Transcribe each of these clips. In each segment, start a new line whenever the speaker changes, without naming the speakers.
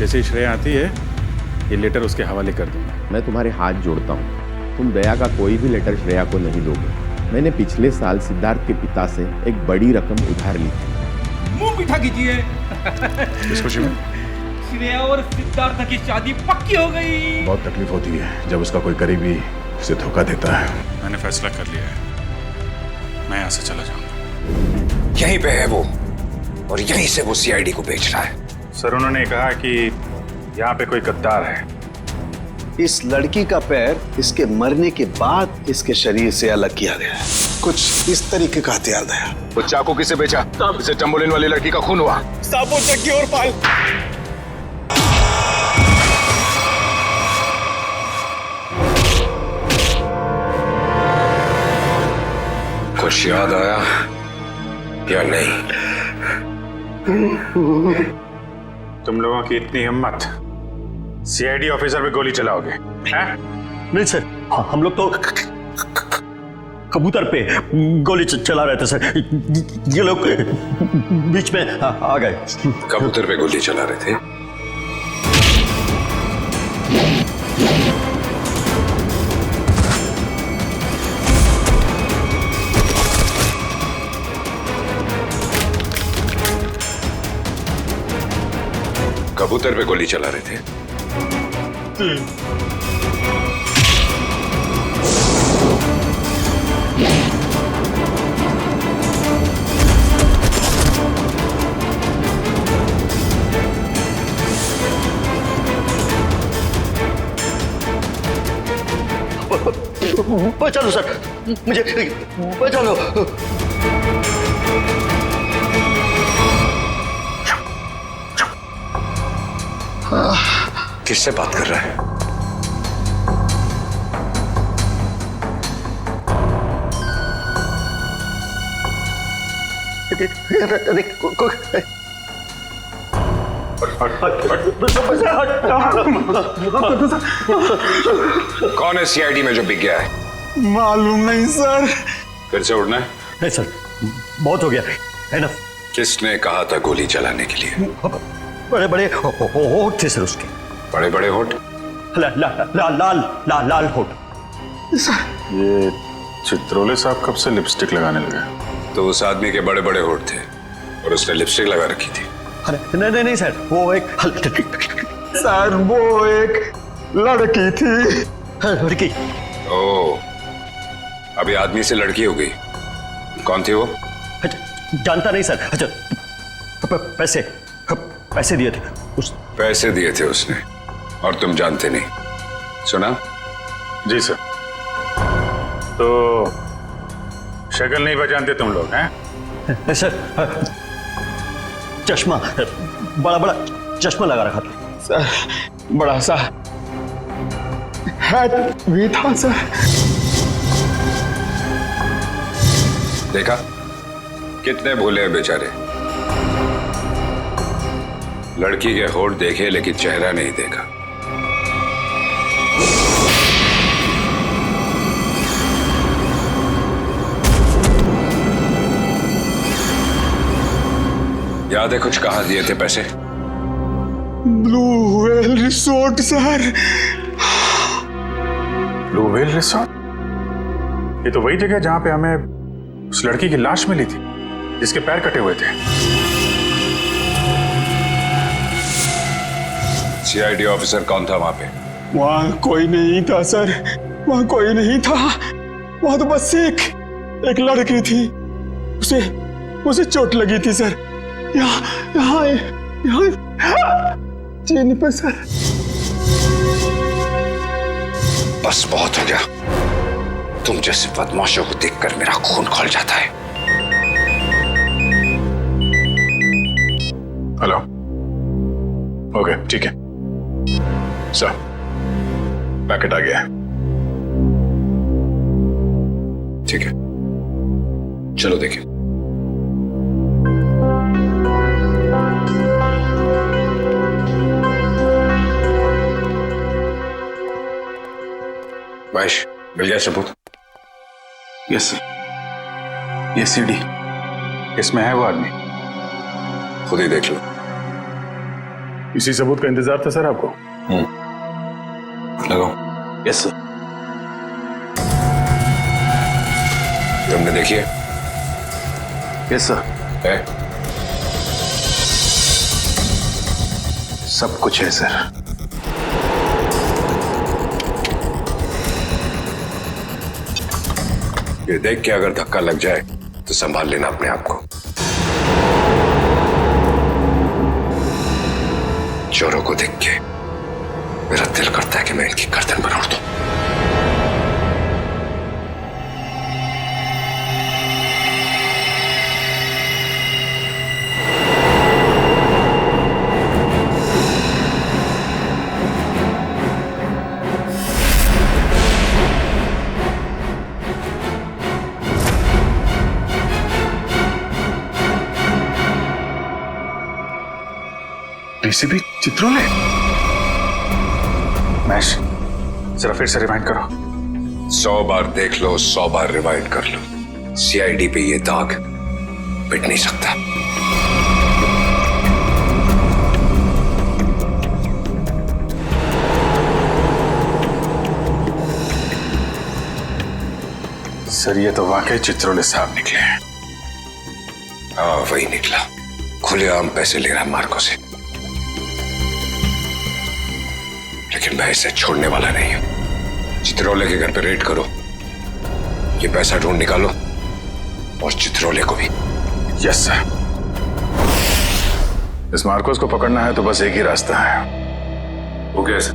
जैसे ही श्रेया आती है ये लेटर उसके हवाले कर दूंगा।
मैं तुम्हारे हाथ जोड़ता हूँ, तुम दया का कोई भी लेटर श्रेया को नहीं दोगे। मैंने पिछले साल सिद्धार्थ के पिता से एक बड़ी रकम उधार ली थी।
मुंह मीठा कीजिए।
इस खुशी में
श्रेया और सिद्धार्थ की शादी पक्की हो गई।
बहुत तकलीफ होती है जब उसका कोई करीबी उसे धोखा देता है। मैंने फैसला कर लिया है, मैं यहाँ से चला जाऊंगा।
यहीं पे है वो, और यहीं से वो सीआईडी को बेच रहा है।
सर उन्होंने कहा कि यहाँ पे कोई गद्दार है।
इस लड़की का पैर इसके मरने के बाद इसके शरीर से अलग किया गया है। कुछ इस तरीके का हथियार दया।
वो चाकू किसे बेचा? इसे टम्बोलिन वाली लड़की का खून हुआ।
साबुत चक्की और पाल।
कुछ याद आया या नहीं?
तुम लोगों की इतनी हिम्मत, सीआईडी ऑफिसर पे गोली चलाओगे हैं?
नहीं सर, हम लोग तो कबूतर पे गोली चला रहे थे सर, ये लोग बीच में आ गए।
कबूतर पे गोली चला रहे थे? कबूतर पे गोली चला रहे थे?
बचा लो सर, मुझे बचा लो।
किससे बात कर रहा है? कौन है सीआईडी में जो बिक गया है?
मालूम नहीं सर।
फिर से उड़ना है?
नहीं सर, बहुत हो गया, एनफ।
किसने कहा था गोली चलाने के लिए?
बड़े बड़े होठ थे सर उसके।
बड़े बड़े होठ?
लाल होठ।
ये चित्रोले साहब कब से लिपस्टिक लगाने लगे?
तो उस आदमी के बड़े बड़े होठ थे और उसने लिपस्टिक लगा रखी थी।
नहीं नहीं सर, वो एक
सर वो एक लड़की थी।
लड़की?
ओ, अभी आदमी से लड़की हो गई। कौन थी वो?
जानता नहीं सर। अच्छा, पैसे दिए थे उस।
पैसे दिए थे उसने और तुम जानते नहीं? सुना?
जी सर। तो शक्ल नहीं पहचानते तुम लोग हैं?
सर चश्मा, बड़ा बड़ा चश्मा लगा रखा था
सर। बड़ा सा हैट भी था सर।
देखा कितने भोले हैं बेचारे। लड़की के होठ देखे लेकिन चेहरा नहीं देखा। याद है कुछ कहाँ दिए थे पैसे?
Blue whale resort sir.
Blue whale resort? ये तो वही जगह जहां पे हमें उस लड़की की लाश मिली थी जिसके पैर कटे हुए थे।
सीआईडी ऑफिसर कौन था वहां पे?
वहां कोई नहीं था सर, वहां कोई नहीं था। वहां तो बस एक लड़की थी, उसे चोट लगी थी सर। यहाँ चीन पे सर।
बस बहुत हो गया। तुम जैसे बदमाशों को देखकर मेरा खून खौल जाता है।
हेलो, ओके ठीक है सर, पैकेट आ गया है।
ठीक है, चलो देखें। महेश, मिल गया सबूत?
Yes sir. ये सीडी, इसमें है वो आदमी।
खुद ही देख लो।
इसी सबूत का इंतजार था सर आपको?
लगाओ।
Yes sir.
तुमने देखी है?
Yes sir.
है?
सब कुछ है सर।
ये देख के अगर धक्का लग जाए तो संभाल लेना अपने आप को। चोरों को देख के मेरा दिल करता है कि मैं इनकी गर्दन पर उड़ दूं।
डीसीपी चित्रोले? महेश, जरा फिर से रिवाइंड करो।
100 बार देख लो, 100 बार रिवाइंड कर लो, सीआईडी पे ये दाग मिट नहीं सकता।
सर ये तो वाकई चित्रोले साहब निकले हैं।
हाँ वही निकला, खुलेआम पैसे ले रहा मार्को से। लेकिन मैं इसे छोड़ने वाला नहीं हूं। चित्रोले के घर पे रेड करो, ये पैसा ढूंढ निकालो और चित्रोले को भी।
Yes sir. इस मार्कोस को पकड़ना है तो बस एक ही रास्ता है।
वो क्या सर?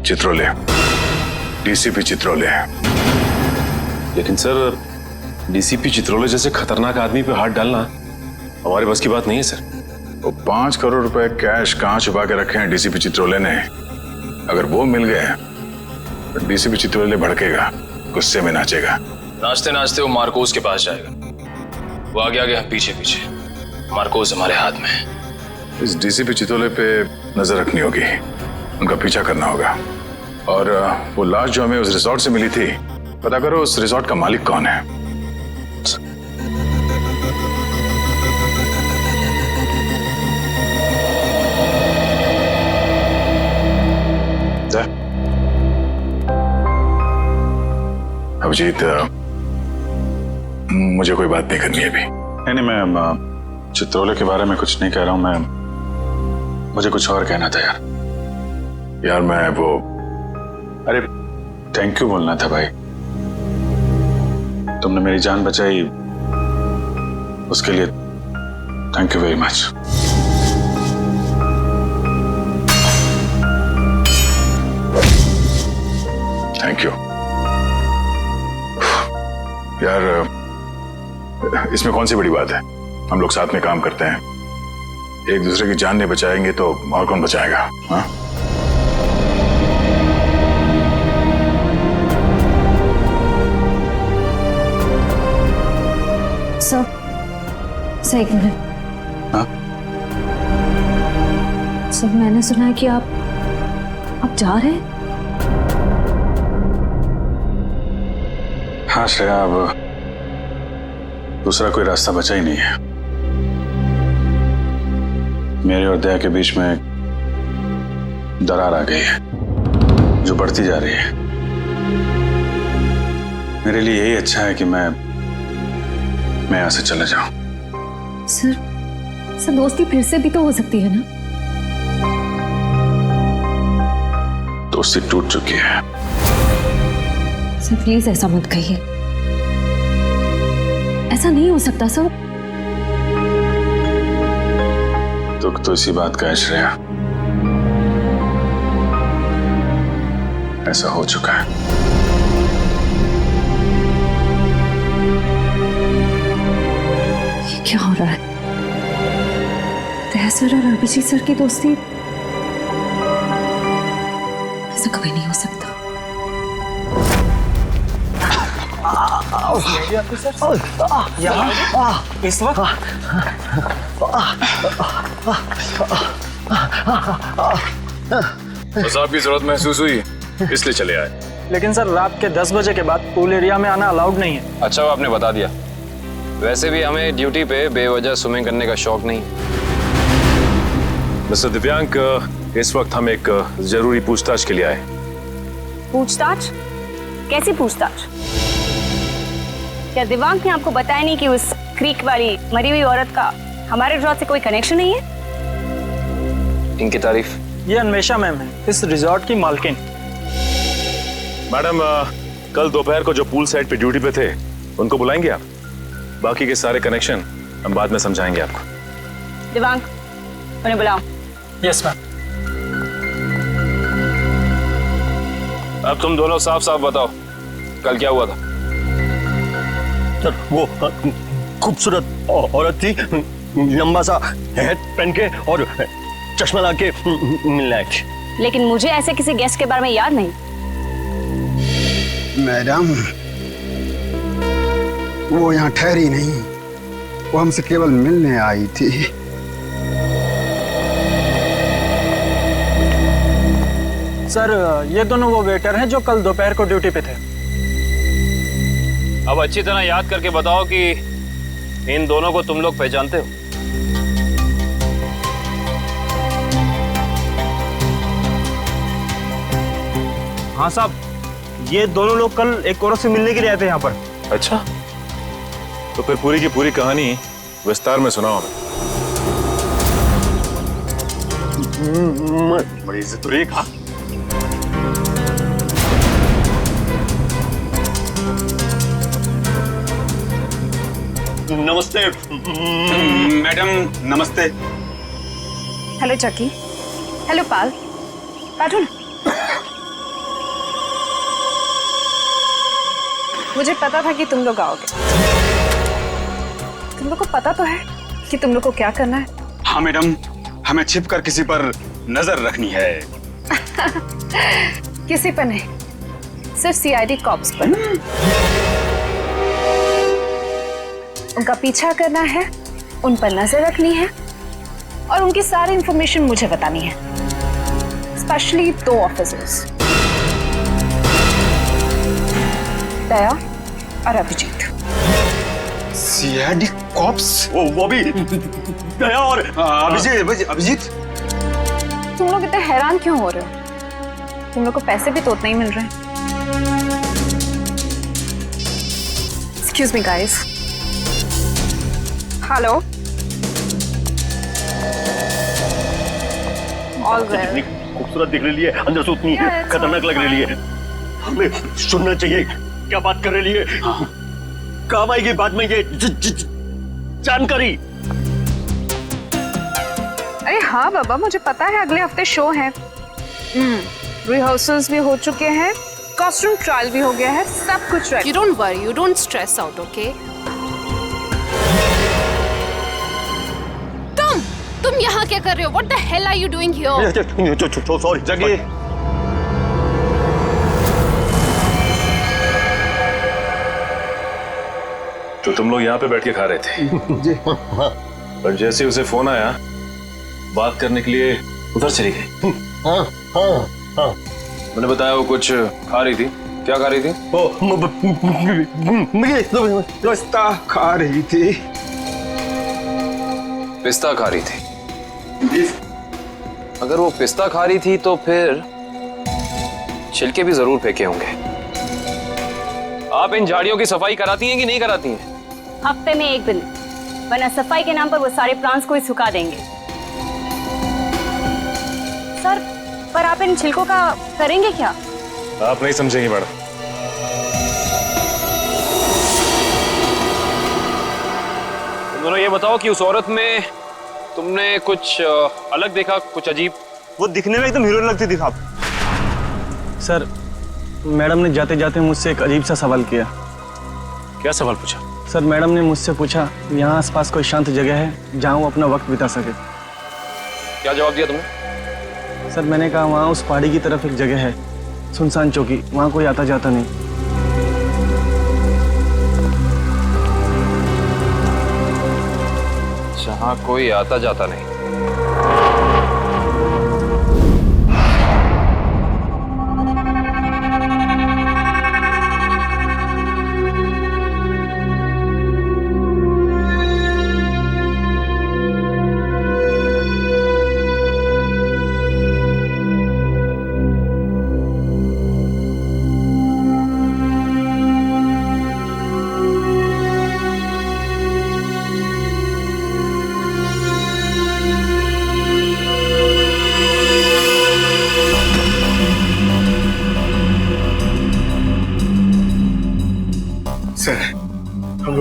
चित्रोले, डीसीपी चित्रोले।
लेकिन सर डीसीपी चित्रोले जैसे खतरनाक आदमी पे हाथ डालना हमारे बस की बात नहीं है सर।
वो 5 करोड़ रुपए कैश कहां छुपा के रखे हैं डीसीपी चित्रोले ने? अगर वो मिल गए तो डीसीपी चित्रोले भड़केगा, गुस्से में नाचेगा।
नाचते नाचते वो मार्कोस के पास जाएगा। वो आगे आगे हम पीछे पीछे। मार्कोस हमारे हाथ में है।
इस डीसीपी चित्रोले पे नजर रखनी होगी, उनका पीछा करना होगा। और वो लाश जो हमें उस रिसोर्ट से मिली थी, पता करो उस रिसोर्ट का मालिक कौन है। अभिजीत, मुझे कोई बात नहीं करनी है अभी।
नहीं, मैं चित्रोले के बारे में कुछ नहीं कह रहा हूं। मुझे कुछ और कहना था
यार मैं वो,
अरे थैंक यू बोलना था भाई। तुमने मेरी जान बचाई, उसके लिए thank you very much.
Thank you. यार इसमें कौन सी बड़ी बात है? हम लोग साथ में काम करते हैं, एक दूसरे की जान नहीं बचाएंगे तो और कौन बचाएगा? हाँ?
सर एक मिनट।
हाँ?
सर मैंने सुना है कि आप जा रहे हैं।
हाँ श्रेया, अब दूसरा कोई रास्ता बचा ही नहीं है। मेरे और दया के बीच में दरार आ गई है जो बढ़ती जा रही है। मेरे लिए यही अच्छा है कि मैं यहां से चला जाऊं।
सर दोस्ती फिर से भी तो हो सकती है ना?
दोस्ती टूट चुकी है।
सर प्लीज ऐसा मत कहिए, ऐसा नहीं हो सकता सर।
दुख तो इसी बात का है श्रेया, ऐसा हो चुका है।
ये क्या हो रहा है? दया सर और अभिजीत सर की दोस्ती, ऐसा कभी नहीं हो सकता।
इस वक्त
तो साहब की जरूरत महसूस हुई, इसलिए चले आए।
लेकिन सर रात के 10 बजे के बाद पूल एरिया में आना अलाउड नहीं है।
अच्छा वो आपने बता दिया। वैसे भी हमें ड्यूटी पे बेवजह स्विमिंग करने का शौक नहीं।
मिस्टर दिव्यांक, इस वक्त हम एक जरूरी पूछताछ के लिए आए।
पूछताछ? कैसी पूछताछ? क्या दिव्यांक ने आपको बताया नहीं कि उस क्रीक वाली मरी हुई औरत का हमारे रिजॉर्ट से कोई कनेक्शन नहीं है?
इनकी तारीफ?
ये अन्वेषा मैम है, इस रिजॉर्ट की मालकिन।
मैडम, कल दोपहर को जो पूल साइड पे ड्यूटी पे थे उनको बुलाएंगे आप? बाकी के सारे कनेक्शन हम बाद में समझाएंगे आपको।
दिव्यांक, उन्हें बुलाओ।
Yes ma'am.
अब तुम दोनों साफ साफ बताओ, कल क्या हुआ था?
सर, वो खूबसूरत औरत थी, लंबा सा हैट पहन के और चश्मा लगा के मिलने आई थी।
लेकिन मुझे ऐसे किसी गेस्ट के बारे में याद नहीं।
मैडम, वो यहाँ ठहरी नहीं, वो हमसे केवल मिलने आई थी।
सर, ये दोनों वो वेटर हैं जो कल दोपहर को ड्यूटी पे थे।
अब अच्छी तरह याद करके बताओ कि इन दोनों को तुम लोग पहचानते हो?
हाँ साहब, ये दोनों लोग कल एक औरत से मिलने के लिए आए थे यहाँ पर।
अच्छा, तो फिर पूरी की पूरी कहानी विस्तार में सुनाओ हमें।
बड़ी इज्जत हो रही है। कहा नमस्ते
मैडम, नमस्ते।
हेलो चक्की। हेलो पाल। बैठो ना। मुझे पता था कि तुम लोग आओगे। तुम लोग को पता तो है कि तुम लोग को क्या करना है?
हाँ मैडम, हमें छिप कर किसी पर नजर रखनी है।
किसी पर नहीं, सिर्फ सीआईडी कॉप्स पर। उनका पीछा करना है, उन पर नजर रखनी है और उनकी सारी इंफॉर्मेशन मुझे बतानी है। स्पेशली 2 ऑफिसर्स, दया और अभिजीत।
CID cops?
वो भी दया और
अभिजीत।
तुम लोग इतने हैरान क्यों हो रहे हो? तुम लोग को पैसे भी तो उतने ही मिल रहे हैं। Excuse me guys. Hello. All
जितनी खूबसूरत दिख रही है, अंदर से उतनी खतरनाक लग रही है। हमें सुनना चाहिए क्या बात कर रही है। काम आएगी बाद में ये जानकारी।
अरे हाँ बाबा, मुझे पता है अगले हफ्ते शो है। रिहर्सल्स भी हो चुके हैं, कॉस्ट्यूम ट्रायल भी हो गया है, सब कुछ ready.
You don't worry, you don't stress out, okay? तुम यहाँ क्या कर रहे हो? What the hell are you doing here?
Sorry जगी।
तो तुम लोग यहाँ पे बैठ के खा रहे थे?
जी।
पर जैसे उसे फोन आया, बात करने के लिए उधर चली गई।
हाँ।
मैंने बताया वो कुछ खा रही थी। क्या खा रही थी?
पिस्ता खा रही थी।
पिस्ता खा रही थी? अगर वो पिस्ता खा रही थी तो फिर छिलके भी जरूर फेंके होंगे। आप इन झाड़ियों की सफाई कराती हैं कि नहीं कराती हैं?
हफ्ते में 1 दिन, वरना सफाई के नाम पर वो सारे प्लांट्स को ही सुखा देंगे। सर, पर आप इन छिलकों का करेंगे क्या?
आप नहीं समझेंगी मैडम।
तुम दोनों ये बताओ कि उस औरत में तुमने कुछ अलग देखा, कुछ अजीब?
वो दिखने में एकदम हीरोइन लगती थी साहब। सर, मैडम ने जाते जाते मुझसे एक अजीब सा सवाल किया।
क्या सवाल पूछा?
सर, मैडम ने मुझसे पूछा यहाँ आसपास कोई शांत जगह है जहाँ वो अपना वक्त बिता सके।
क्या जवाब दिया तुमने?
सर, मैंने कहा वहाँ उस पहाड़ी की तरफ एक जगह है, सुनसान चौकी, वहाँ कोई आता जाता नहीं।
जहाँ कोई आता जाता नहीं?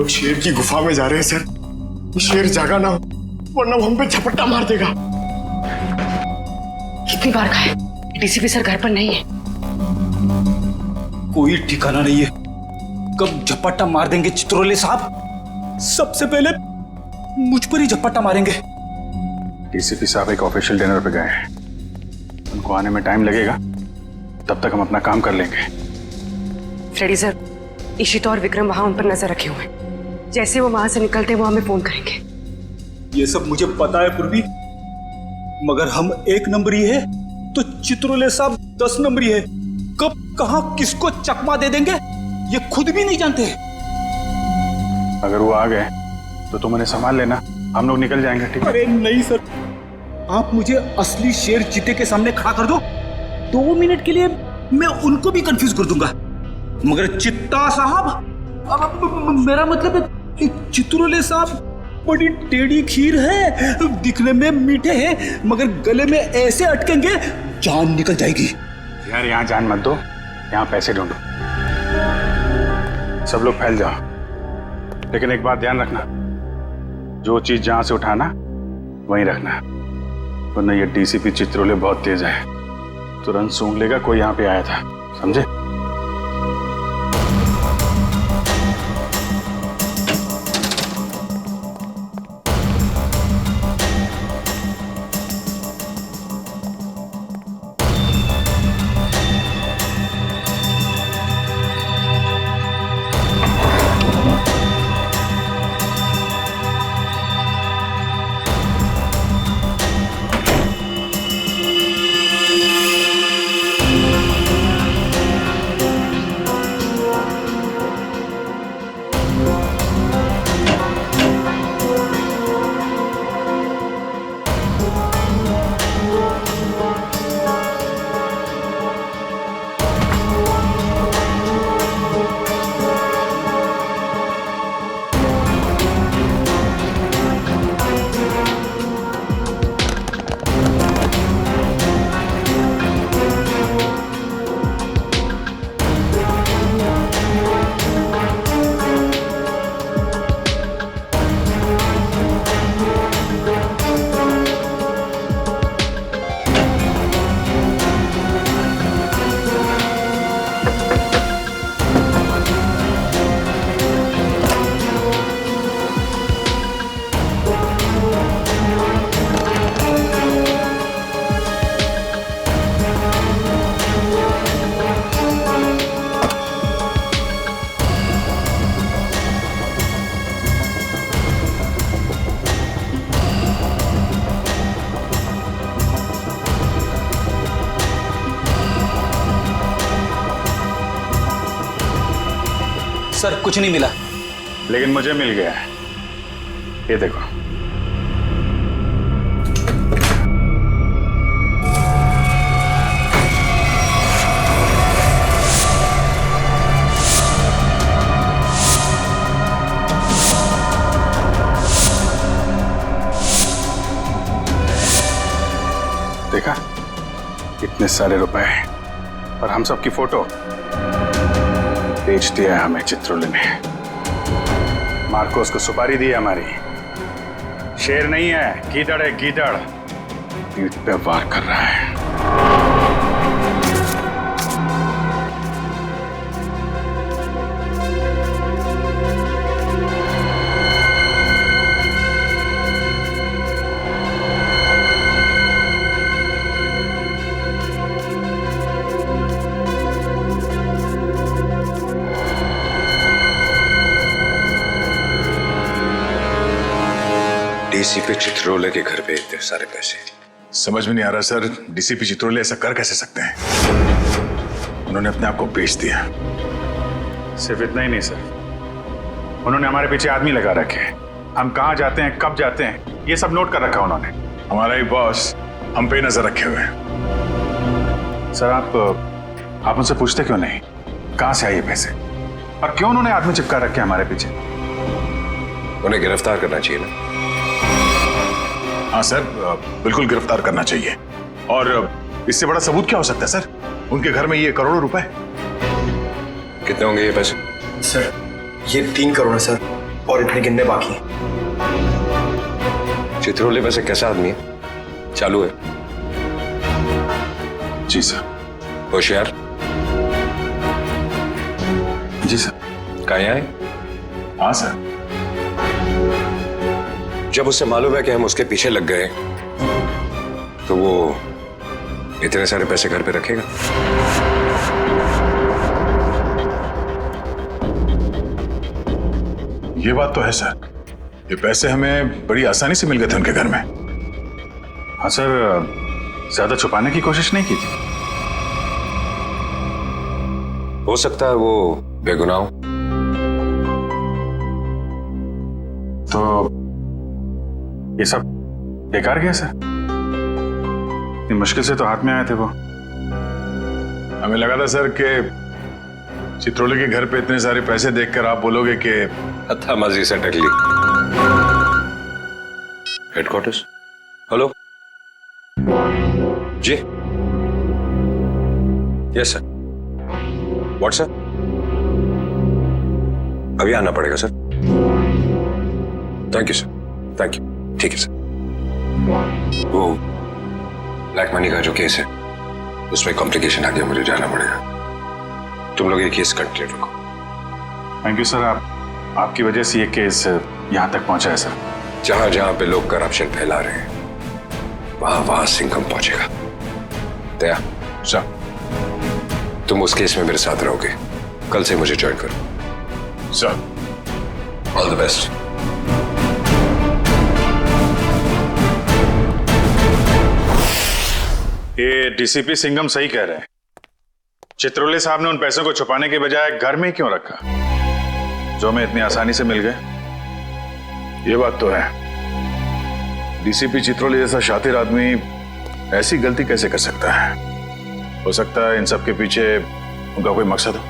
लोग शेर की गुफा में जा रहे हैं सर। ये शेर जागा ना हो वरना वो हम पे झपट्टा मार देगा।
कितनी बार कहा है डीसीपी सर घर पर नहीं है।
कोई ठिकाना नहीं है, कब झपट्टा मार देंगे चित्रोले साहब। सबसे पहले मुझ पर ही झपट्टा मारेंगे।
डीसीपी साहब एक ऑफिशियल डिनर पे गए हैं, उनको आने में टाइम लगेगा, तब तक हम अपना काम कर लेंगे।
फ्रेडी सर, इशिता और विक्रम वहां उन पर नजर रखे हुए हैं। जैसे वो वहां से निकलते वो हमें फोन करेंगे।
ये सब मुझे पता है पूर्वी, मगर हम 1 नंबरी है तो चित्रोले साहब 10 नंबरी है। कब कहां किसको चकमा दे देंगे ये खुद भी नहीं जानते।
अगर वो आ गए तो तुम उन्हें संभाल लेना, हम लोग निकल जाएंगे। ठीक है?
अरे नहीं सर, आप मुझे असली शेर चीते के सामने खड़ा कर दो, 2 मिनट के लिए मैं उनको भी कंफ्यूज कर दूंगा। मगर चित्ता साहब, अब मेरा मतलब है चित्रोले साहब बड़ी टेढ़ी खीर है, दिखने में मीठे हैं मगर गले में ऐसे अटकेंगे जान निकल जाएगी।
यार यहाँ जान मत दो, यहाँ पैसे ढूंढो। सब लोग फैल जाओ, लेकिन एक बात ध्यान रखना, जो चीज जहां से उठाना वहीं रखना, वरना ये डीसीपी चित्रोले बहुत तेज है, तुरंत सूंघ लेगा कोई यहाँ पे आया था, समझे?
सर कुछ नहीं मिला,
लेकिन मुझे मिल गया है, ये देखो। देखा, इतने सारे रुपए और हम सब की फोटो बेच दिया है हमें चित्रोले ने। मार्कोस को सुपारी दी है हमारी। शेर नहीं है, गीदड़ है, गीदड़। पीठ पे वार कर रहा है।
डीसीपी चित्रोले के घर पे इतने सारे पैसे,
समझ में नहीं आ रहा सर, डीसीपी चित्रोले ऐसा कर कैसे सकते हैं? उन्होंने अपने आप को बेच दिया।
सिर्फ इतना ही नहीं सर, उन्होंने हमारे पीछे आदमी लगा रखे हैं। हम कहाँ जाते हैं, कब जाते हैं, ये सब नोट कर रखा उन्होंने।
हमारा ही बॉस हम पे नजर रखे हुए हैं।
सर आप उनसे पूछते क्यों नहीं कहाँ से आए ये पैसे, और क्यों उन्होंने आदमी चिपका रखे हमारे पीछे?
उन्हें गिरफ्तार करना चाहिए ना।
हाँ सर, बिल्कुल गिरफ्तार करना चाहिए। और इससे बड़ा सबूत क्या हो सकता है सर? उनके घर में ये करोड़ों रुपए।
कितने होंगे ये पैसे?
सर ये 3 करोड़ है सर,
और इतने गिनने बाकी हैं।
चित्रोले वैसे कैसा आदमी है? चालू है?
जी सर।
होशियार?
जी सर।
कहाँ है?
हाँ सर।
जब उसे मालूम है कि हम उसके पीछे लग गए तो वो इतने सारे पैसे घर पे रखेगा?
ये बात तो है सर, ये पैसे हमें बड़ी आसानी से मिल गए थे उनके घर में।
हाँ सर, ज्यादा छुपाने की कोशिश नहीं की थी।
हो सकता है वो बेगुनाह हो।
तो ये सब बेकार गया सर? इतनी मुश्किल से तो हाथ में आए थे वो।
हमें लगा था सर कि चित्रोले के घर पे इतने सारे पैसे देखकर आप बोलोगे कि
हत्थामाजी से टकली। हेडक्वार्टर्स। हेलो जी। Yes sir. व्हाट्सएप? अभी आना पड़ेगा sir. Thank you sir, thank you. ठीक है सर। वो ब्लैक मनी का जो केस है उसमें कॉम्प्लिकेशन आ गया, मुझे जाना पड़ेगा। तुम लोग ये केस कंटिन्यू रखो।
थैंक यू सर, आपकी वजह से ये केस यहाँ तक पहुंचा है सर।
जहां जहां पे लोग करप्शन फैला रहे हैं वहां वहां सिंघम पहुंचेगा। दया
सर,
तुम उस केस में मेरे साथ रहोगे। कल से मुझे ज्वाइन करो।
सर।
All the best.
ये डीसीपी सिंघम सही कह रहे हैं। चित्रोले साहब ने उन पैसों को छुपाने के बजाय घर में क्यों रखा जो हमें इतनी आसानी से मिल गए?
ये बात तो है, डीसीपी चित्रोले जैसा शातिर आदमी ऐसी गलती कैसे कर सकता है? हो सकता है इन सब के पीछे उनका कोई मकसद हो।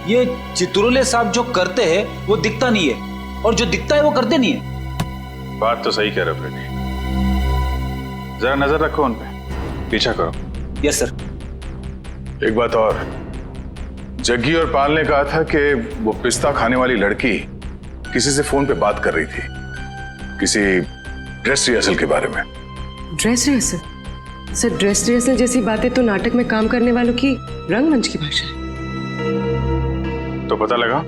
ये चित्रोले साहब जो करते हैं वो दिखता नहीं है, और जो दिखता है वो करते नहीं है।
बात तो सही कह रहे हो फ्रेडी। जरा नजर रखो उन पे, पीछा करो।
Yes sir.
एक बात और, जग्गी और पाल ने कहा था कि वो पिस्ता खाने वाली लड़की किसी से फोन पे बात कर रही थी, किसी ड्रेस रिहर्सल के बारे में।
Dress rehearsal? Sir, dress rehearsal जैसी बातें तो नाटक में काम करने वालों की रंगमंच की भाषा है।
तो पता लगा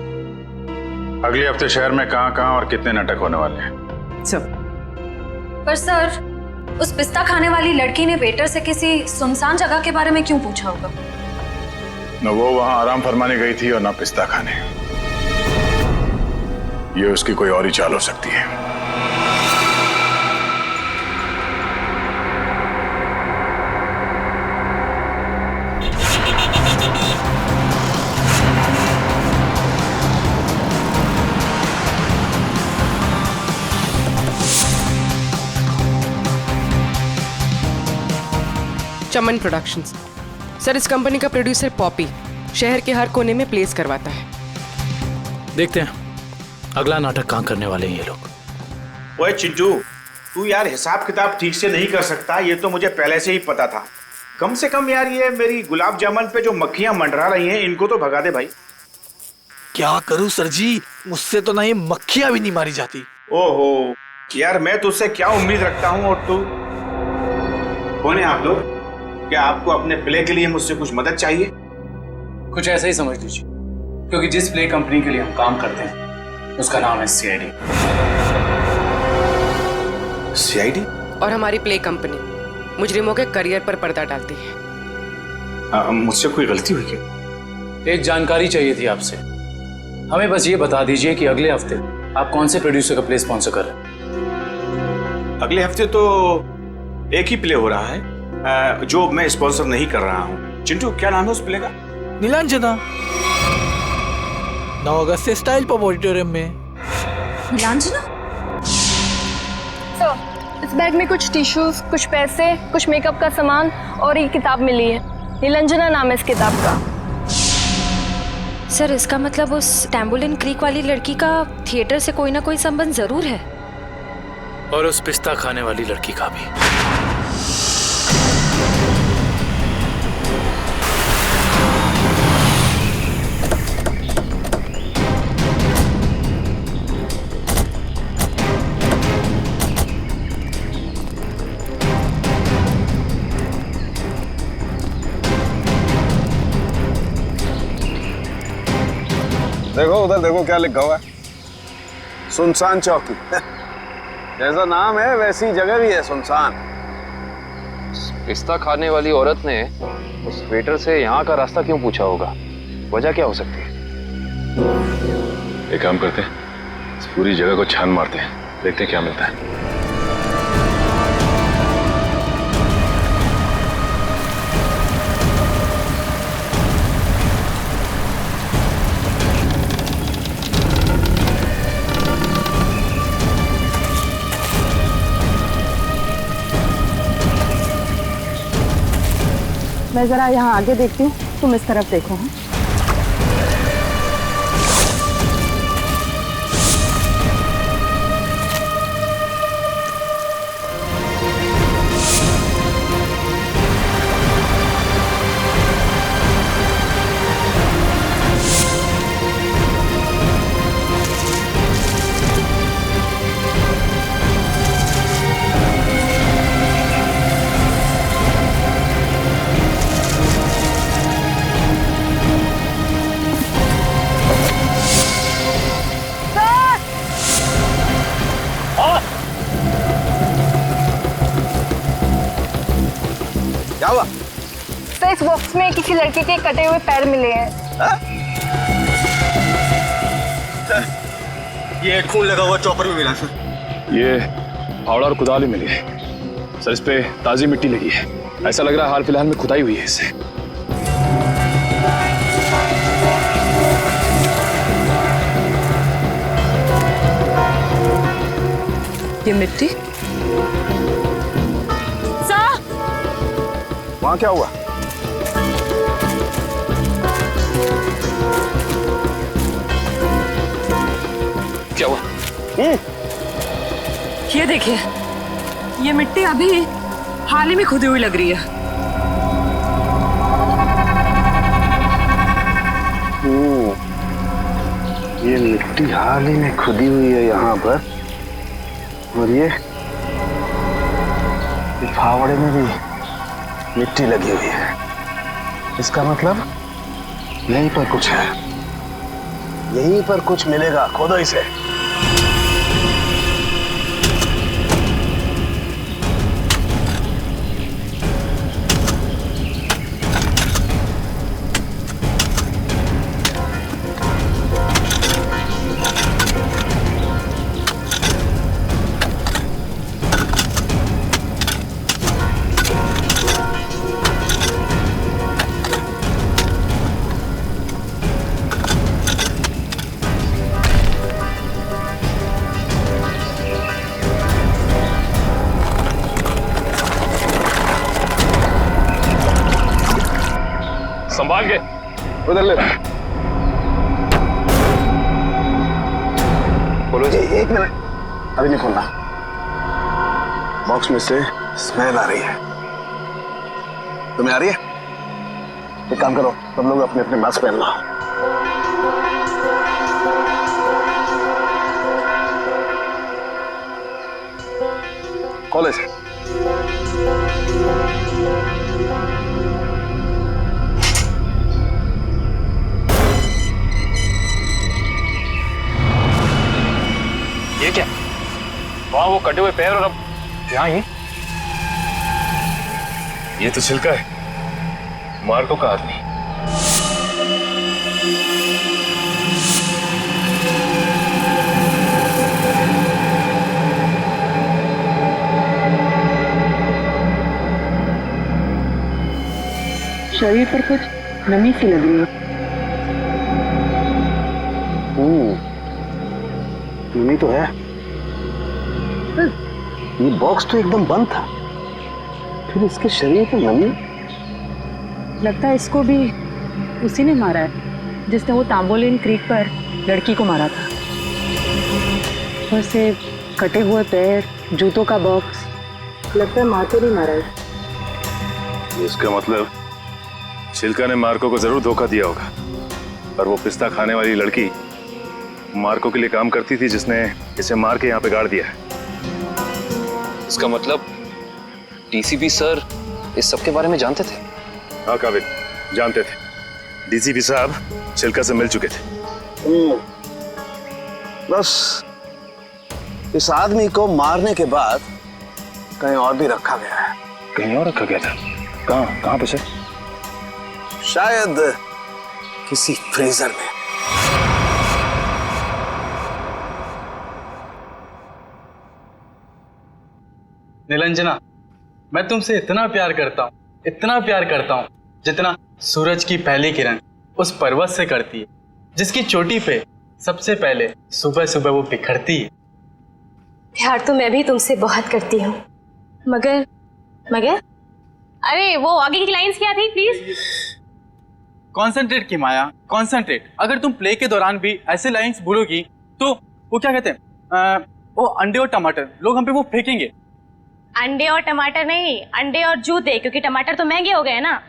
अगले हफ्ते शहर में कहां और कितने नाटक होने वाले हैं।
सब।
पर सर, उस पिस्ता खाने वाली लड़की ने वेटर से किसी सुनसान जगह के बारे में क्यों पूछा होगा?
न वो वहां आराम फरमाने गई थी और ना पिस्ता खाने। ये उसकी कोई और ही चाल हो सकती है।
चमन प्रोडक्शंस। सर, इस कंपनी का प्रोड्यूसर पॉपी शहर के हर कोने में प्लेस करवाता है।
देखते हैं अगला नाटक कहाँ करने वाले हैं ये लोग।
ओए चिंटू, तू यार हिसाब किताब ठीक से नहीं कर सकता, ये तो मुझे पहले से ही पता था। कम से कम यार ये मेरी गुलाब जामुन पे जो मक्खियां मंडरा रही हैं इनको तो भगा दे भाई।
क्या करूं सर जी, मुझसे तो नहीं मक्खियां भी नहीं मारी जाती।
ओहो यार, मैं तुझसे क्या उम्मीद रखता हूँ, और तू कौन है आप लोग? क्या आपको अपने प्ले के लिए मुझसे कुछ मदद चाहिए?
कुछ ऐसा ही समझ लीजिए, क्योंकि जिस प्ले कंपनी के लिए हम काम करते हैं उसका नाम है सीआईडी।
सीआईडी?
और हमारी प्ले कंपनी मुजरिमों के करियर पर पर्दा डालती है।
मुझसे कोई गलती हुई क्या?
एक जानकारी चाहिए थी आपसे। हमें बस ये बता दीजिए कि अगले हफ्ते आप कौन से प्रोड्यूसर का प्ले स्पॉन्सर कर रहे हैं।
अगले हफ्ते तो एक ही प्ले हो रहा है जो मैं स्पॉन्सर नहीं कर रहा हूँ। चिंटू, क्या नाम है उस प्ले का?
नीलांजना। 9 अगस्त से स्टाइल पब ऑडिटोरियम में।
नीलांजना?
सर, इस बैग में कुछ टिश्यूज, कुछ पैसे, कुछ मेकअप का सामान और एक किताब मिली है। नीलांजना नाम है इस किताब का।
सर, इसका मतलब उस टैम्बुलिन क्रीक वाली लड़की का थिएटर से कोई ना कोई संबंध जरूर है।
और उस पिस्ता खाने वाली लड़की का भी।
देखो उधर देखो क्या लिखा हुआ है, सुनसान चौकी। जैसा नाम है वैसी जगह भी है, सुनसान।
पिस्ता खाने वाली औरत ने उस वेटर से यहाँ का रास्ता क्यों पूछा होगा? वजह क्या हो सकती है?
एक काम करते हैं, इस पूरी जगह को छान मारते हैं, देखते हैं क्या मिलता है।
मैं जरा यहाँ आगे देखती हूँ, तुम इस तरफ देखो। हाँ?
क्या हुआ?
सर इस बॉक्स में किसी लड़के के कटे हुए पैर मिले हैं।
ये खून लगा हुआ चॉपर भी मिला सर।
ये फावड़ा और कुदाल भी मिली है सर। इस पे ताजी मिट्टी लगी है, ऐसा लग रहा है हाल फिलहाल में खुदाई हुई है इससे।
ये मिट्टी
वहां क्या हुआ?
क्या हुआ?
ये देखिए, ये मिट्टी अभी हाल ही में खुदी हुई लग रही है।
ये मिट्टी हाल ही में खुदी हुई है यहाँ पर, और ये फावड़े में भी मिट्टी लगी हुई है। इसका मतलब यहीं पर कुछ है, यहीं पर कुछ मिलेगा। खोदो इसे।
संभाल के
उधर ले।
बोलो जी।
एक मिनट, अभी नहीं खोलना। बॉक्स में से स्मेल आ रही है। तुम्हें आ रही है? एक काम करो, तुम लोग अपने अपने मास्क पहन लो। खोलो इसे।
ये क्या? वहां वो कटे हुए पैर और अब यहाँ ही।
ये तो छिलका है मार्को का आदमी।
शरीर पर कुछ नमी सी लग रही है।
नमी तो है। ये बॉक्स तो एकदम बंद था, फिर इसके शरीर पर नमी।
लगता है इसको भी उसी ने मारा है जिसने वो तांबोलिन क्रीक पर लड़की को मारा था। वैसे कटे हुए पैर, जूतों का बॉक्स, लगता है मार्को ने मारा है।
इसका मतलब छिलका ने मार्को को जरूर धोखा दिया होगा, और वो पिस्ता खाने वाली लड़की मार्को के लिए काम करती थी जिसने इसे मार के यहाँ पे गाड़ दिया है।
इसका मतलब डीसीपी सर इस सब के बारे में जानते थे?
हाँ काबिल, जानते थे। डीसीपी साहब छिलका से मिल चुके थे
बस इस आदमी को मारने के बाद कहीं और भी रखा गया है।
कहीं और रखा गया था? कहाँ पे सर?
शायद किसी फ्रीजर में।
निलंजना, मैं तुमसे इतना प्यार करता हूँ जितना सूरज की पहली किरण उस पर्वत से करती है, जिसकी चोटी पे सबसे पहले सुबह सुबह वो बिखरती है।
प्यार तो मैं भी तुमसे बहुत करती हूँ, मगर अरे वो आगे की लाइंस क्या थी प्लीज?
कॉन्सेंट्रेट की माया, कॉन्सेंट्रेट। अगर तुम प्ले के दौरान भी ऐसे लाइंस बोलोगी तो वो क्या कहते हैं, वो अंडे और टमाटर लोग हम पे वो फेंकेंगे।
अंडे और टमाटर नहीं, अंडे और जूते, क्योंकि टमाटर तो महंगे हो गए ना।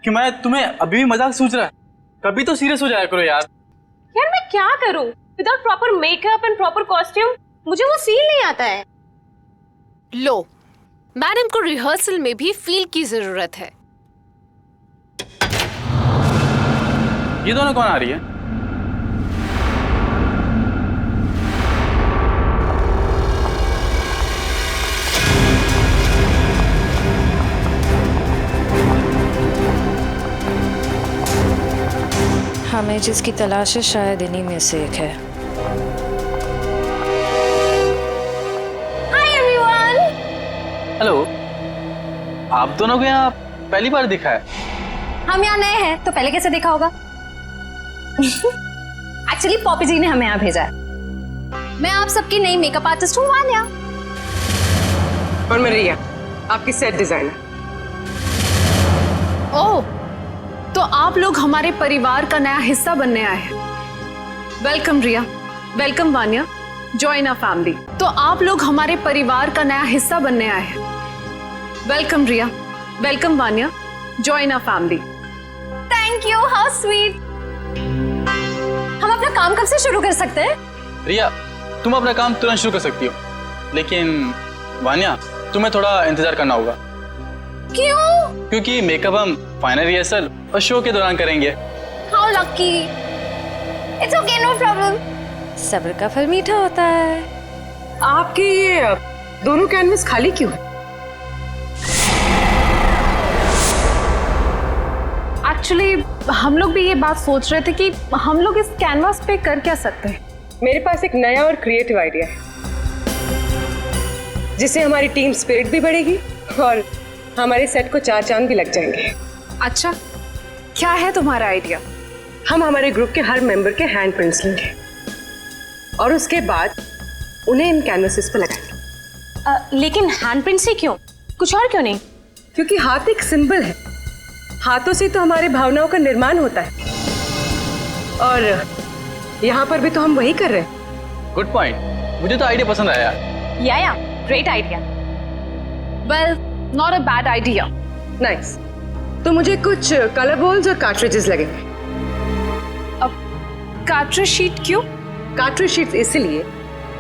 कि मैं तुम्हें अभी भी मजाक सूझ रहा है, कभी तो सीरियस हो जाया करो यार।
यार मैं क्या करूं without proper makeup and proper costume? मुझे वो फील नहीं आता है।
लो, मैडम को रिहर्सल में भी फील की जरूरत है।
ये दोनों कौन आ रही है?
हमें जिसकी तलाश है शायद इन्हीं में से एक है।
Hi everyone.
हेलो, आप दोनों को यहाँ पहली बार दिखा है?
हम यहाँ नए हैं तो पहले कैसे देखा होगा? एक्चुअली पॉपी जी ने हमें यहाँ भेजा है। मैं आप सबकी नई मेकअप आर्टिस्ट हूँ वान्या।
और मैं रिया, आपकी सेट डिजाइनर।
ओह, तो आप लोग हमारे परिवार का नया हिस्सा बनने आए हैं। Welcome Riya, welcome Vanya, join our family. तो आप लोग हमारे परिवार का नया हिस्सा बनने आए हैं। Welcome Riya, welcome Vanya, join our family.
Thank you, how sweet. हम अपना काम कब से शुरू कर सकते हैं?
रिया, तुम अपना काम तुरंत शुरू कर सकती हो, लेकिन वान्या तुम्हें थोड़ा इंतजार करना होगा।
क्यों?
क्योंकि मेकअप हम फाइनल रिहर्सल और शो के दौरान करेंगे।
How lucky. It's okay, no problem.
सब्र का फल मीठा होता है।
आपके ये दोनों कैनवस खाली क्यों है?
एक्चुअली हम लोग भी ये बात सोच रहे थे कि हम लोग इस कैनवास पे कर क्या सकते हैं।
मेरे पास एक नया और क्रिएटिव आइडिया है, जिससे हमारी टीम स्पिरिट भी बढ़ेगी और हमारे सेट को 4 चांद भी लग जाएंगे।
अच्छा, क्या है तुम्हारा आइडिया?
हम हमारे ग्रुप के हर मेंबर के हैंड प्रिंट्स लेंगे और उसके बाद उन्हें इन कैनवसेस पे लगाएंगे।
लेकिन हैंड प्रिंट से क्यों? कुछ और क्यों नहीं?
क्योंकि हाथ एक सिंबल है, हाथों से तो हमारे भावनाओं का निर्माण होता है और यहाँ पर भी तो हम वही कर रहे हैं।
गुड पॉइंट, मुझे तो आइडिया पसंद आया।
या great idea.
Well, not a bad idea.
Nice. तो मुझे कुछ कलर बॉल्स और कार्ट्रिजेस लगेंगे।
अब कार्ट्रिज शीट क्यों?
कार्ट्रिज शीट्स इसलिए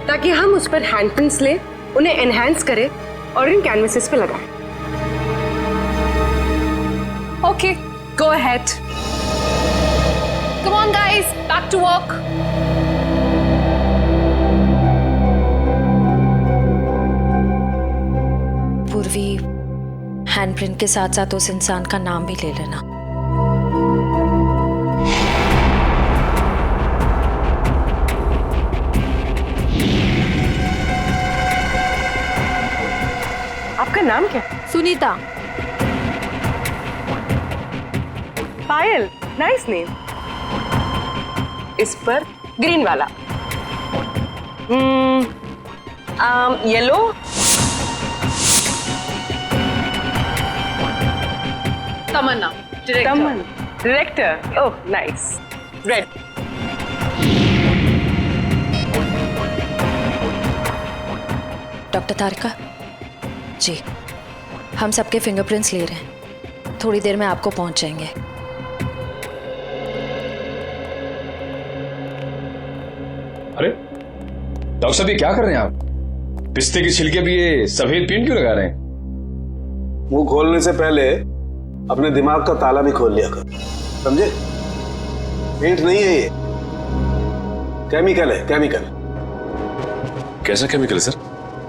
ताकि हम उस पर हैंड प्रिंट्स लें, उन्हें एनहांस करें और इन कैनवसेस पे लगाएं।
Okay, go ahead. Come on guys, back to work.
Purvi, handprint के साथ साथ उस इंसान का नाम भी ले लेना।
आपका नाम क्या?
सुनीता।
Payal, nice name. इस पर ग्रीन वाला। Yellow.
Tamanna,
director. Oh nice. Red.
Doctor Tarika ji, हम सबके फिंगरप्रिंट्स ले रहे हैं, थोड़ी देर में आपको पहुंच जाएंगे।
अरे डॉक्टर साहब, ये क्या कर रहे हैं आप? पिस्ते के छिलके भी ये सफेद पेंट क्यों लगा रहे हैं?
मुंह खोलने से पहले अपने दिमाग का ताला भी खोल लिया कर, समझे? पेंट नहीं है ये, केमिकल है, केमिकल।
कैसा केमिकल है सर?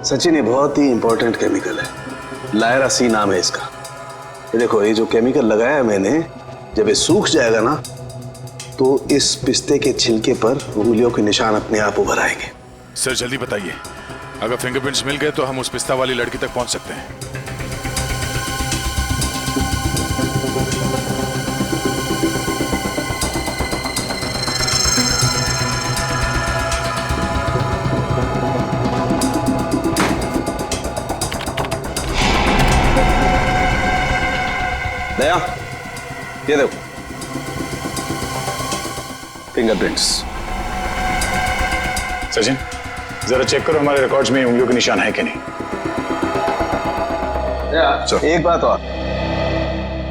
सचिन, ये बहुत ही इंपॉर्टेंट केमिकल है, लायरा सी नाम है इसका। ये देखो, ये जो केमिकल लगाया है मैंने, जब ये सूख जाएगा ना तो इस पिस्ते के छिलके पर उंगलियों के निशान अपने आप उभर आएंगे।
सर जल्दी बताइए, अगर फिंगरप्रिंट्स मिल गए तो हम उस पिस्ता वाली लड़की तक पहुंच सकते हैं।
दया, ये देखो फिंगरप्रिंट्स।
सचिन, जरा चेक करो हमारे रिकॉर्ड्स में उंगलियों के निशान है कि नहीं।
एक बात और,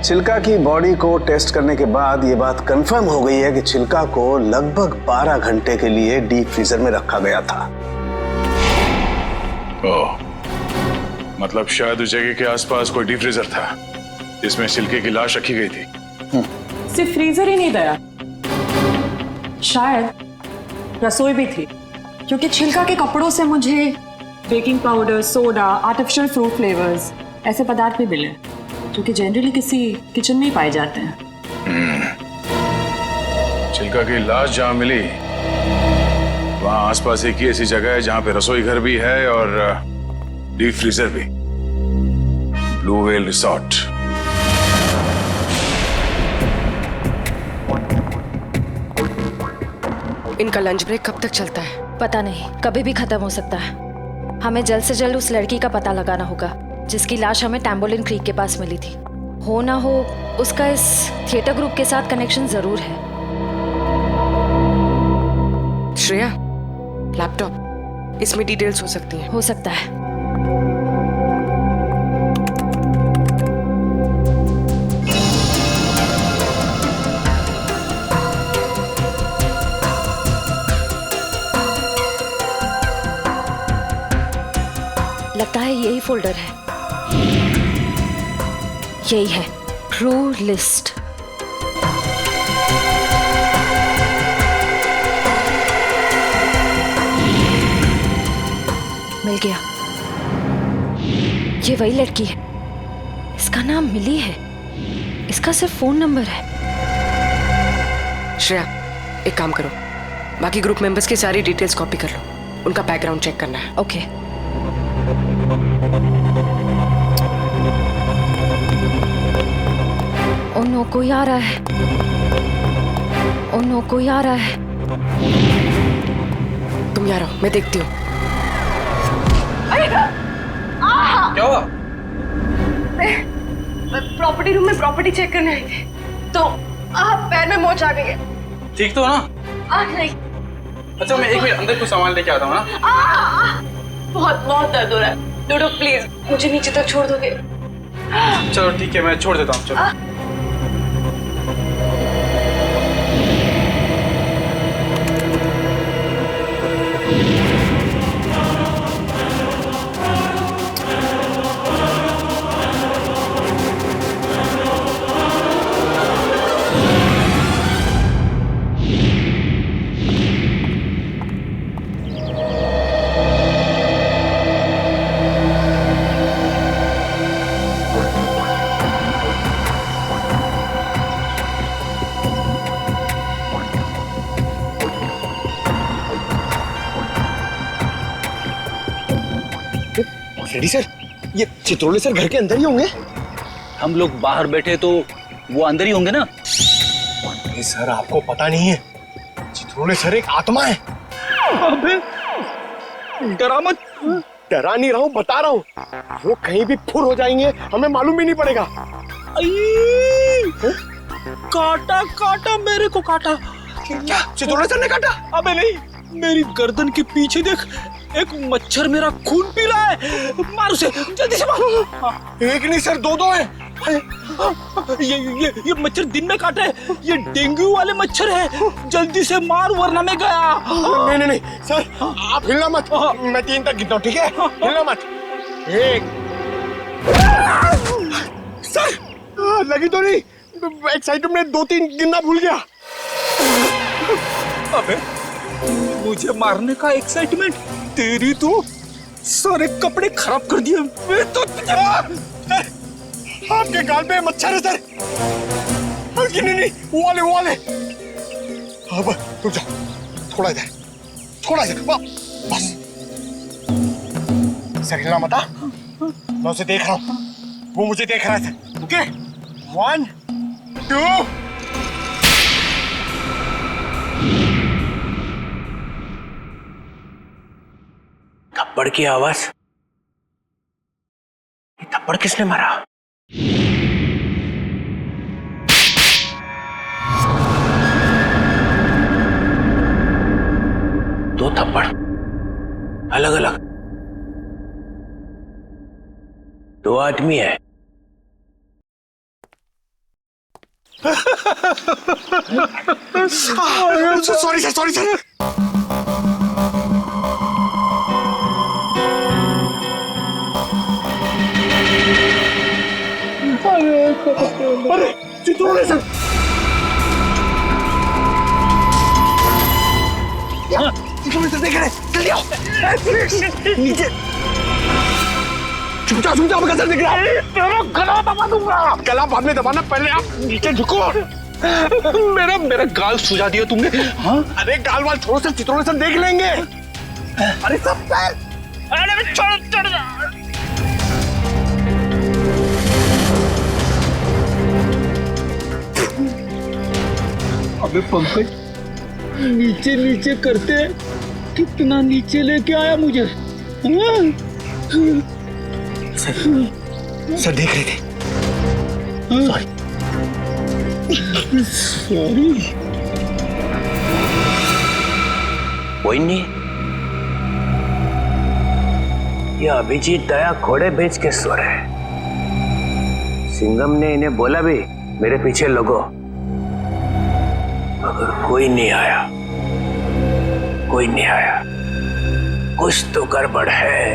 छिलका की बॉडी को टेस्ट करने के बाद ये बात कंफर्म हो गई है कि छिलका को लगभग 12 घंटे के लिए डीप फ्रीजर में रखा गया था।
ओह, मतलब शायद उस जगह के आसपास कोई डीप फ्रीजर था जिसमें छिलके की लाश रखी गई थी।
सिर्फ फ्रीजर ही नहीं दया, शायद रसोई भी थी, क्योंकि छिलका के कपड़ों से मुझे baking powder, soda, artificial fruit flavours ऐसे पदार्थ भी मिले जो कि जनरली किसी किचन में ही पाए जाते हैं।
छिलका की लाश जहां मिली वहां आसपास एक ही ऐसी जगह है जहां पे रसोई घर भी है और डीप फ्रीजर भी, ब्लू व्हेल रिसोर्ट।
इनका लंच ब्रेक कब तक चलता है?
पता नहीं, कभी भी खत्म हो सकता है। हमें जल्द से जल्द उस लड़की का पता लगाना होगा जिसकी लाश हमें टैम्बोलिन क्रीक के पास मिली थी। हो ना हो उसका इस थिएटर ग्रुप के साथ कनेक्शन जरूर है।
श्रेया, लैपटॉप, इसमें डिटेल्स हो सकती हैं।
हो सकता है। लगता है यही फोल्डर है। यही है, ट्रू लिस्ट। मिल गया, ये वही लड़की है। इसका नाम मिली है, इसका सिर्फ फोन नंबर है।
श्रेया, एक काम करो, बाकी ग्रुप मेंबर्स की सारी डिटेल्स कॉपी कर लो, उनका बैकग्राउंड चेक करना है।
ओके। ओ नो, कोई आ रहा है। ओ नो, कोई आ रहा है।
तुम यहाँ रहो, मैं देखती हूँ।
क्या हुआ?
प्रॉपर्टी रूम में प्रॉपर्टी चेक करने आई थी, तो पैर में मोच आ गई है।
ठीक तो हो ना?
नहीं।
अच्छा, मैं एक मिनट अंदर कुछ सामान लेके आता हूँ ना।
बहुत बहुत दर्द हो रहा है। डोडो प्लीज मुझे नीचे तक छोड़ दोगे?
चलो ठीक है, मैं छोड़ देता हूँ। चलो।
रेडी सर, ये चित्रोले सर घर के अंदर ही होंगे?
हम लोग बाहर बैठे तो वो अंदर ही होंगे ना।
अरे सर, आपको पता नहीं है, चित्रोले सर एक आत्मा है। अबे डरा मत। डरा नहीं रहा हूँ, बता रहा हूँ, वो कहीं भी फुर हो जाएंगे, हमें मालूम भी नहीं पड़ेगा।
काटा काटा, मेरे को काटा।
क्या चित्रोले सर ने काटा?
अबे नहीं, मेरी गर्दन के पीछे देख, एक मच्छर मेरा खून पी रहा है। मार उसे, जल्दी से मारो।
एक नहीं सर, दो हैं।
ये मच्छर दिन में काटे, ये डेंगू वाले मच्छर है। जल्दी से मार वरना मैं गया।
नहीं नहीं नहीं सर, आप हिलना मत। मैं 3 तक गिनता हूँ, ठीक है? हिलना मत। 1। सर लगी तो नहीं? एक्साइटमेंट में 2-3 गिनना भूल गया।
अबे मुझे मारने का एक्साइटमेंट, तेरी तो सारे कपड़े खराब कर दिए। मैं तो
आपके गाल पे मच्छर है सर। नहीं, वो वाले। अब रुक जाओ, थोड़ा इधर, बस। सर हिलना मत, मैं उसे देख रहा हूँ, वो मुझे देख रहा है सर। ओके 1 2
थप्पड़ की आवाज। ये थप्पड़ किसने मारा? दो थप्पड़ अलग अलग, दो आदमी है।
Sorry sir.
अरे चित्रोले सर,
देख रहे, जल्दी आओ। नीचे चुपचाप गजर दिख रहा है। तेरा गला दबा दूंगा। गला बाद में दबाना, पहले आप नीचे झुको।
मेरा गाल सुझा दिया तुमने। हाँ?
अरे गाल वाल छोड़ो सर, चित्रोले सर देख लेंगे। अरे सब
अरे छोड़। अबे पंकज, नीचे करते कितना नीचे लेके आया मुझे।
सर देख रहे थे।
सॉरी।
कोई नहीं, ये अभिजीत दया घोड़े बेच के सो रहे हैं। सिंघम ने इन्हें बोला भी मेरे पीछे लगो, मगर कोई नहीं आया। कुछ तो गड़बड़ है।